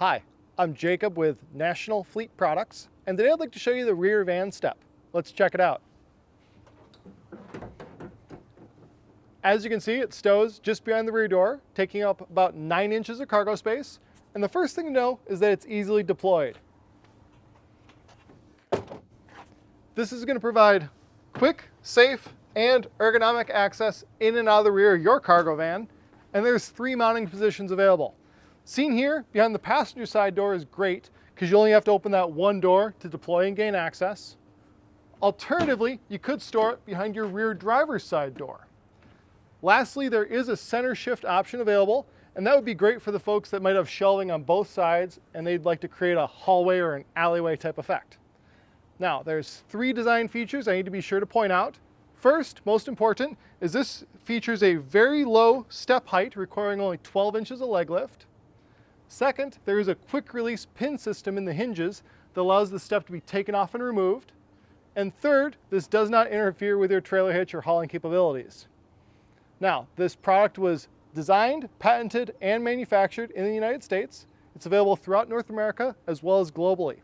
Hi, I'm Jacob with National Fleet Products, and today I'd like to show you the rear van step. Let's check it out. As you can see, it stows just behind the rear door, taking up about 9 inches of cargo space. And the first thing to know is that it's easily deployed. This is going to provide quick, safe, and ergonomic access in and out of the rear of your cargo van. And there's 3 mounting positions available. Seen here behind the passenger side door is great because you only have to open that one door to deploy and gain access. Alternatively, you could store it behind your rear driver's side door. Lastly, there is a center shift option available, and that would be great for the folks that might have shelving on both sides and they'd like to create a hallway or an alleyway type effect. Now, there's 3 design features I need to be sure to point out. First, most important, is this features a very low step height requiring only 12 inches of leg lift. Second, there is a quick release pin system in the hinges that allows the step to be taken off and removed. And third, this does not interfere with your trailer hitch or hauling capabilities. Now, this product was designed, patented, and manufactured in the United States. It's available throughout North America as well as globally.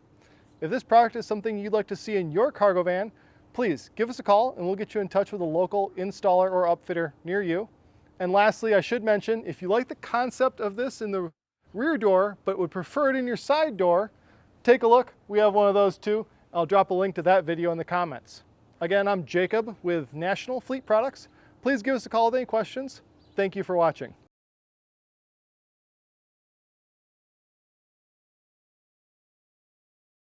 If this product is something you'd like to see in your cargo van, please give us a call and we'll get you in touch with a local installer or upfitter near you. And lastly, I should mention, if you like the concept of this in the rear door, but would prefer it in your side door, take a look. We have one of those too. I'll drop a link to that video in the comments. Again, I'm Jacob with National Fleet Products. Please give us a call with any questions. Thank you for watching.